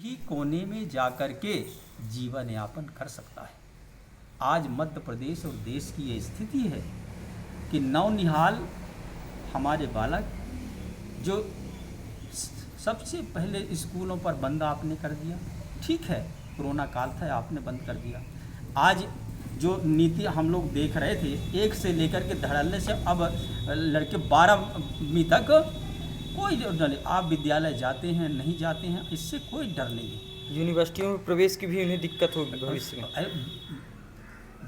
भी कोने में जाकर के जीवन यापन कर सकता है। आज मध्य प्रदेश और देश की ये स्थिति है कि नौनिहाल हमारे बालक जो सबसे पहले स्कूलों पर बंद आपने कर दिया, ठीक है कोरोना काल था आपने बंद कर दिया। आज जो नीति हम लोग देख रहे थे 1 से लेकर के धड़ल्ले से अब लड़के 12वीं तक कोई डर नहीं, आप विद्यालय जाते हैं नहीं जाते हैं इससे कोई डर नहीं है। यूनिवर्सिटियों में प्रवेश की भी उन्हें दिक्कत होगी भविष्य में।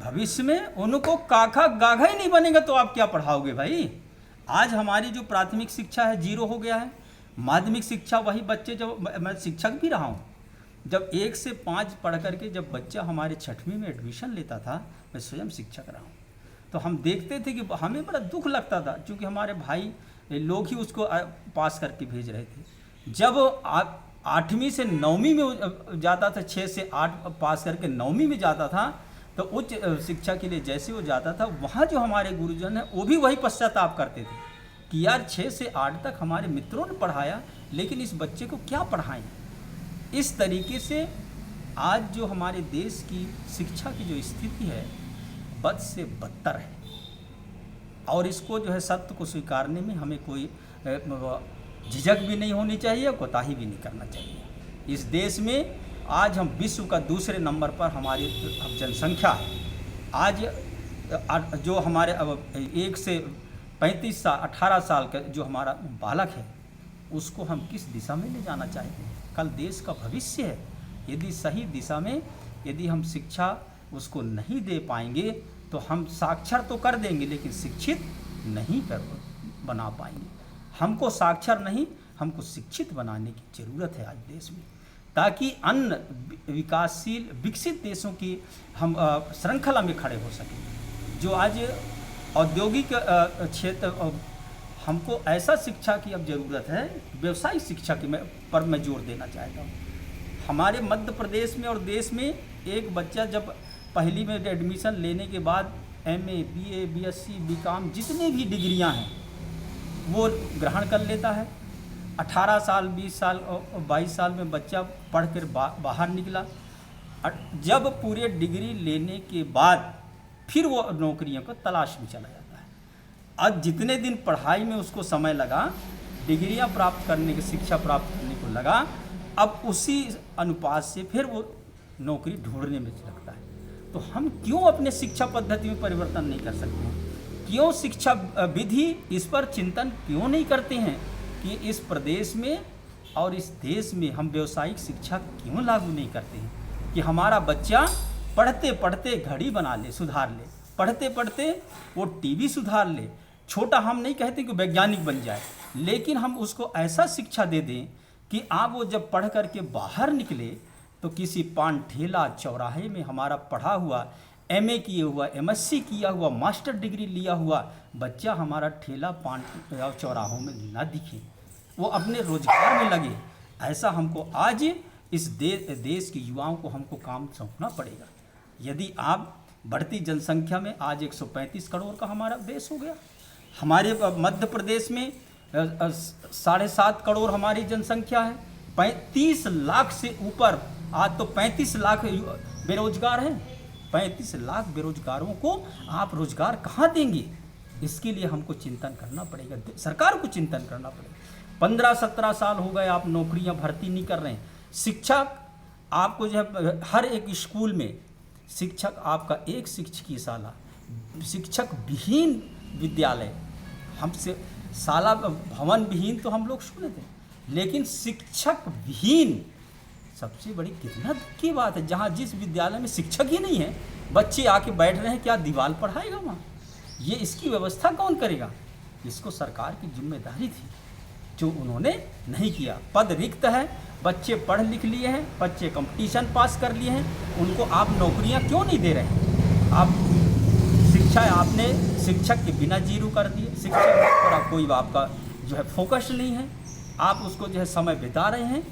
भविष्य में उनको काखा गाघा ही नहीं बनेगा तो आप क्या पढ़ाओगे भाई। आज हमारी जो प्राथमिक शिक्षा है 0 हो गया है। माध्यमिक शिक्षा वही बच्चे, जब मैं शिक्षक भी रहा हूँ, जब 1 से 5 पढ़ करके जब बच्चा हमारे 6वीं में एडमिशन लेता था, मैं स्वयं शिक्षक रहा हूँ, तो हम देखते थे कि हमें बड़ा दुख लगता था क्योंकि हमारे भाई लोग ही उसको पास करके भेज रहे थे। जब 8वीं से 9वीं में जाता था, 6 से 8 पास करके 9वीं में जाता था, तो उच्च शिक्षा के लिए जैसे वो जाता था वहाँ जो हमारे गुरुजन हैं वो भी वही पश्चाताप करते थे कि यार 6 से 8 तक हमारे मित्रों ने पढ़ाया लेकिन इस बच्चे को क्या पढ़ाएं। इस तरीके से आज जो हमारे देश की शिक्षा की जो स्थिति है बद से बदतर है और इसको जो है सत्य को स्वीकारने में हमें कोई झिझक भी नहीं होनी चाहिए, कोताही भी नहीं करना चाहिए। इस देश में आज हम विश्व का दूसरे नंबर पर हमारी जनसंख्या है। आज जो हमारे 1 से 35 साल 18 साल का जो हमारा बालक है उसको हम किस दिशा में ले जाना चाहते हैं। कल देश का भविष्य है। यदि सही दिशा में यदि हम शिक्षा उसको नहीं दे पाएंगे तो हम साक्षर तो कर देंगे लेकिन शिक्षित नहीं बना पाएंगे। हमको साक्षर नहीं, हमको शिक्षित बनाने की ज़रूरत है आज देश में, ताकि अन्य विकासशील विकसित देशों की हम श्रृंखला में खड़े हो सकें। जो आज औद्योगिक क्षेत्र, हमको ऐसा शिक्षा की अब ज़रूरत है, व्यवसायिक शिक्षा की पर मैं जोर देना चाहता हूँ। हमारे मध्य प्रदेश में और देश में एक बच्चा जब पहली में एडमिशन लेने के बाद MA, BA, BSc, BCom जितने भी डिग्रियां हैं वो ग्रहण कर लेता है। 18 साल 20 साल और 22 साल में बच्चा पढ़ कर बाहर निकला। जब पूरे डिग्री लेने के बाद फिर वो नौकरियों को तलाश में चला जाता है। आज जितने दिन पढ़ाई में उसको समय लगा, डिग्रियां प्राप्त करने की शिक्षा प्राप्त करने को लगा, अब उसी अनुपात से फिर वो नौकरी ढूंढने में लगता है। तो हम क्यों अपने शिक्षा पद्धति में परिवर्तन नहीं कर सकते हैं? क्यों शिक्षा विधि इस पर चिंतन क्यों नहीं करते हैं कि इस प्रदेश में और इस देश में हम व्यावसायिक शिक्षा क्यों लागू नहीं करते हैं कि हमारा बच्चा पढ़ते पढ़ते घड़ी बना ले, सुधार ले, पढ़ते पढ़ते वो टीवी सुधार ले। छोटा हम नहीं कहते कि वैज्ञानिक बन जाए, लेकिन हम उसको ऐसा शिक्षा दे दें कि आप वो जब पढ़ करके बाहर निकले तो किसी पान ठेला चौराहे में हमारा पढ़ा हुआ MA किए हुआ, MSc किया हुआ, मास्टर डिग्री लिया हुआ बच्चा हमारा ठेला पान चौराहों में ना दिखे, वो अपने रोजगार में लगे। ऐसा हमको आज इस देश के युवाओं को हमको काम सौंपना पड़ेगा। यदि आप बढ़ती जनसंख्या में आज 135 करोड़ का हमारा देश हो गया, हमारे मध्य प्रदेश में 7.5 करोड़ हमारी जनसंख्या है, 35 लाख से ऊपर, आज तो 35 लाख बेरोजगार हैं। 35 लाख बेरोजगारों को आप रोजगार कहाँ देंगे? इसके लिए हमको चिंतन करना पड़ेगा, सरकार को चिंतन करना पड़ेगा। 15-17 साल हो गए आप नौकरियां भर्ती नहीं कर रहे हैं। शिक्षक आपको जो है हर एक स्कूल में शिक्षक आपका एक शिक्षकीय शाला, शिक्षक विहीन विद्यालय, हमसे शाला भवन विहीन तो हम लोग सुने थे, लेकिन शिक्षक विहीन सबसे बड़ी कितना दुख की बात है। जहाँ जिस विद्यालय में शिक्षक ही नहीं है, बच्चे आके बैठ रहे हैं, क्या दीवार पढ़ाएगा वहाँ? ये इसकी व्यवस्था कौन करेगा? इसको सरकार की जिम्मेदारी थी जो उन्होंने नहीं किया। पद रिक्त है, बच्चे पढ़ लिख लिए हैं, बच्चे कंपटीशन पास कर लिए हैं, उनको आप नौकरियां क्यों नहीं दे रहे हैं? आप शिक्षा आपने शिक्षक के बिना जीरो कर दिए। शिक्षक पर कोई आपका जो है फोकस नहीं है, आप उसको जो है समय बिता रहे हैं।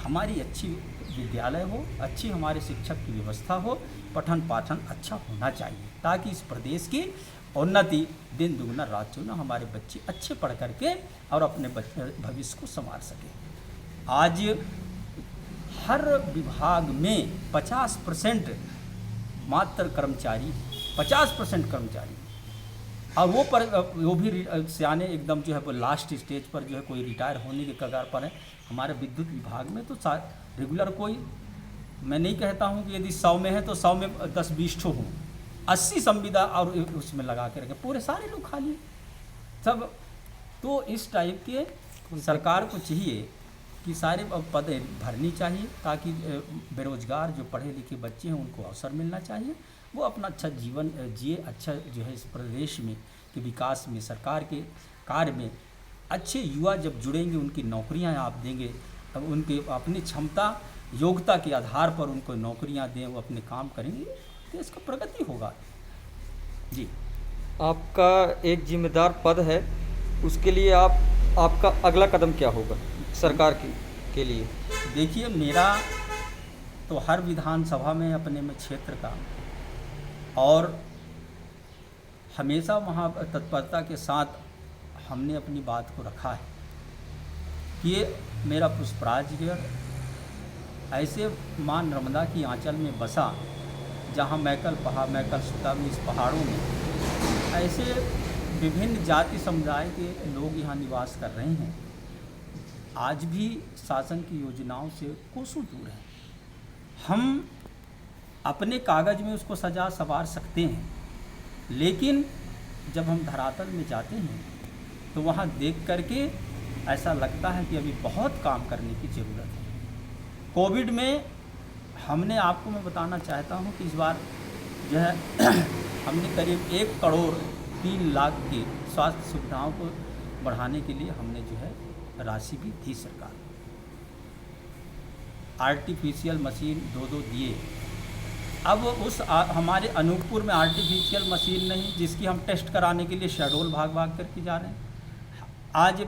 हमारी अच्छी विद्यालय हो, अच्छी हमारे शिक्षक की व्यवस्था हो, पठन पाठन अच्छा होना चाहिए ताकि इस प्रदेश की उन्नति दिन दुगुना रात चौगुना हमारे बच्चे अच्छे पढ़ करके और अपने भविष्य को संवार सकें। आज हर विभाग में 50% मात्र कर्मचारी, 50% कर्मचारी, और वो भी सियाने एकदम जो है वो लास्ट स्टेज पर जो है कोई रिटायर होने के कगार पर है। हमारे विद्युत विभाग में तो रेगुलर कोई, मैं नहीं कहता हूँ कि यदि 100 में है तो 100 में 10-20 ठो हों, 80 संविदा और उसमें लगा के रखें, पूरे सारे लोग खाली सब। तो इस टाइप के सरकार को चाहिए कि सारे पद भरनी चाहिए, ताकि बेरोजगार जो पढ़े लिखे बच्चे हैं उनको अवसर मिलना चाहिए, वो अपना अच्छा जीवन जिए, अच्छा जो है इस प्रदेश में के विकास में, सरकार के कार्य में अच्छे युवा जब जुड़ेंगे, उनकी नौकरियां आप देंगे, तब उनके अपनी क्षमता योग्यता के आधार पर उनको नौकरियां दें, वो अपने काम करेंगे, देश का प्रगति होगा। जी, आपका एक जिम्मेदार पद है, उसके लिए आपका अगला कदम क्या होगा सरकार के लिए? देखिए, मेरा तो हर विधानसभा में अपने में क्षेत्र का, और हमेशा वहाँ तत्परता के साथ हमने अपनी बात को रखा है कि ये मेरा पुष्पराजगढ़ ऐसे माँ नर्मदा की आंचल में बसा, जहाँ मैकल सुता में, इस पहाड़ों में ऐसे विभिन्न जाति समुदाय के लोग यहाँ निवास कर रहे हैं। आज भी शासन की योजनाओं से कोसों दूर हैं। हम अपने कागज़ में उसको सजा सवार सकते हैं, लेकिन जब हम धरातल में जाते हैं तो वहाँ देख करके ऐसा लगता है कि अभी बहुत काम करने की ज़रूरत है। कोविड में हमने, आपको मैं बताना चाहता हूँ कि इस बार जो है हमने करीब 1 करोड़ 3 लाख की स्वास्थ्य सुविधाओं को बढ़ाने के लिए हमने जो है राशि भी दी सरकार। आर्टिफिशियल मशीन 2 दिए। अब हमारे अनूपपुर में आर्टिफिशियल मशीन नहीं, जिसकी हम टेस्ट कराने के लिए शहडोल भाग करके जा रहे हैं। आज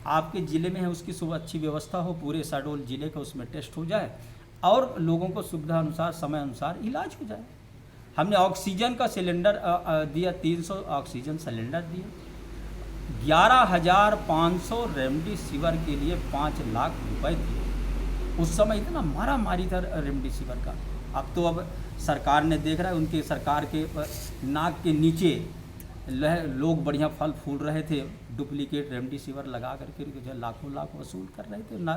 आपके ज़िले में है, उसकी सुबह अच्छी व्यवस्था हो, पूरे शहडोल ज़िले का उसमें टेस्ट हो जाए और लोगों को सुविधा अनुसार, समय अनुसार इलाज हो जाए। हमने ऑक्सीजन का सिलेंडर दिया, 300 ऑक्सीजन सिलेंडर दिए। 11,500 रेमडेसिविर के लिए 5 लाख रुपए दिए। उस समय इतना मारा मारी था रेमडेसिविर का। अब सरकार ने देख रहा है, उनके सरकार के नाक के नीचे लोग बढ़िया फल फूल रहे थे, डुप्लीकेट रेमडेसिविर लगा करके जो लाखों लाख वसूल कर रहे थे ना।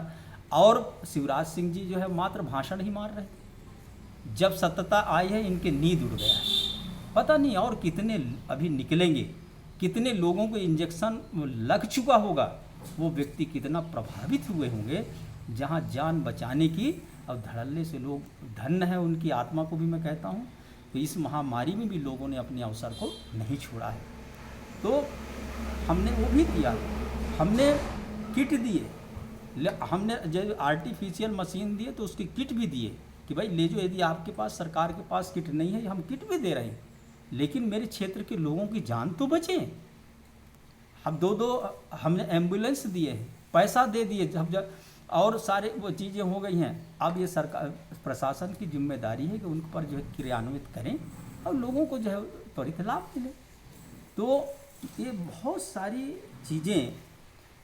और शिवराज सिंह जी जो है मात्र भाषण ही मार रहे थे। जब सत्ता आई है, इनके नींद उड़ गया है। पता नहीं और कितने अभी निकलेंगे, कितने लोगों को इंजेक्शन लग चुका होगा, वो व्यक्ति कितना प्रभावित हुए होंगे, जहाँ जान बचाने की और धड़ल्ले से लोग धन्य है। उनकी आत्मा को भी मैं कहता हूँ तो इस महामारी में भी लोगों ने अपने अवसर को नहीं छोड़ा है। तो हमने वो भी किया, हमने किट दिए, हमने जो आर्टिफिशियल मशीन दिए तो उसकी किट भी दिए कि भाई ले जो, यदि आपके पास, सरकार के पास किट नहीं है, हम किट भी दे रहे हैं, लेकिन मेरे क्षेत्र के लोगों की जान तो बचे। अब 2 हमने एम्बुलेंस दिए हैं, पैसा दे दिए, जब और सारे वो चीज़ें हो गई हैं। अब ये सरकार प्रशासन की जिम्मेदारी है कि उन पर जो है क्रियान्वित करें और लोगों को जो है त्वरित लाभ मिले। तो ये बहुत सारी चीज़ें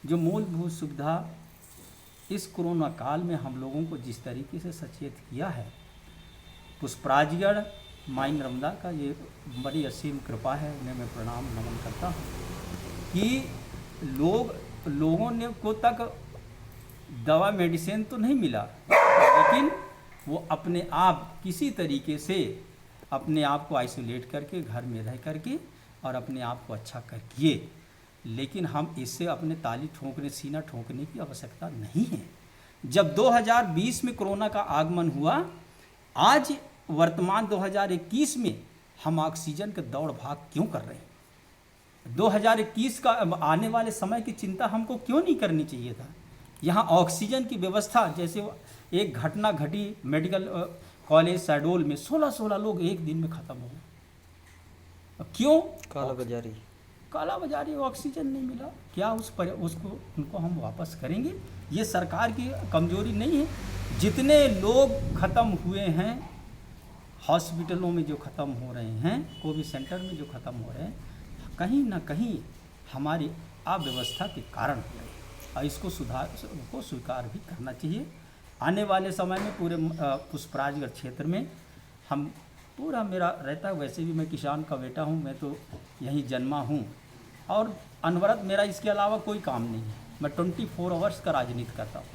जो मूलभूत सुविधा इस कोरोना काल में हम लोगों को जिस तरीके से सचेत किया है, पुष्पराजगढ़ माई नर्मदा का ये बड़ी असीम कृपा है। उन्हें मैं प्रणाम नमन करता हूँ कि लोगों ने को तक दवा मेडिसिन तो नहीं मिला, लेकिन वो अपने आप किसी तरीके से अपने आप को आइसोलेट करके घर में रह करके और अपने आप को अच्छा कर किए। लेकिन हम इससे अपने ताली ठोंकने, सीना ठोंकने की आवश्यकता नहीं है। जब 2020 में कोरोना का आगमन हुआ, आज वर्तमान 2021 में हम ऑक्सीजन के दौड़ भाग क्यों कर रहे हैं? 2021 का आने वाले समय की चिंता हमको क्यों नहीं करनी चाहिए था? यहाँ ऑक्सीजन की व्यवस्था, जैसे एक घटना घटी मेडिकल कॉलेज शहडोल में, 16 लोग एक दिन में ख़त्म हो गए। क्यों? कालाबाजारी, ऑक्सीजन नहीं मिला। क्या उसको उनको हम वापस करेंगे? ये सरकार की कमजोरी नहीं है। जितने लोग ख़त्म हुए हैं हॉस्पिटलों में, जो ख़त्म हो रहे हैं, कोविड सेंटर में जो ख़त्म हो रहे हैं, कहीं ना कहीं हमारी अव्यवस्था के कारण हो रहे हैं और इसको सुधार को स्वीकार भी करना चाहिए। आने वाले समय में पूरे पुष्पराजगढ़ क्षेत्र में हम पूरा मेरा रहता है। वैसे भी मैं किसान का बेटा हूँ, मैं तो यहीं जन्मा हूँ और अनवरत मेरा इसके अलावा कोई काम नहीं है। मैं 24 आवर्स का राजनीति करता हूँ।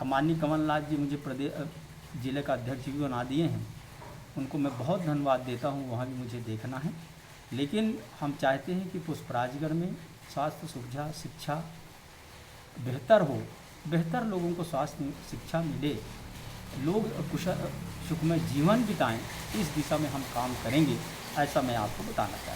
अब माननीय कमलनाथ जी मुझे प्रदेश जिले का अध्यक्ष भी बना दिए हैं, उनको मैं बहुत धन्यवाद देता हूँ। वहाँ भी मुझे देखना है, लेकिन हम चाहते हैं कि पुष्पराजगढ़ में स्वास्थ्य सुविधा शिक्षा बेहतर हो, बेहतर लोगों को स्वास्थ्य शिक्षा मिले, लोग कुशल सुखमय जीवन बिताएं। इस दिशा में हम काम करेंगे, ऐसा मैं आपको बताना चाहता हूँ।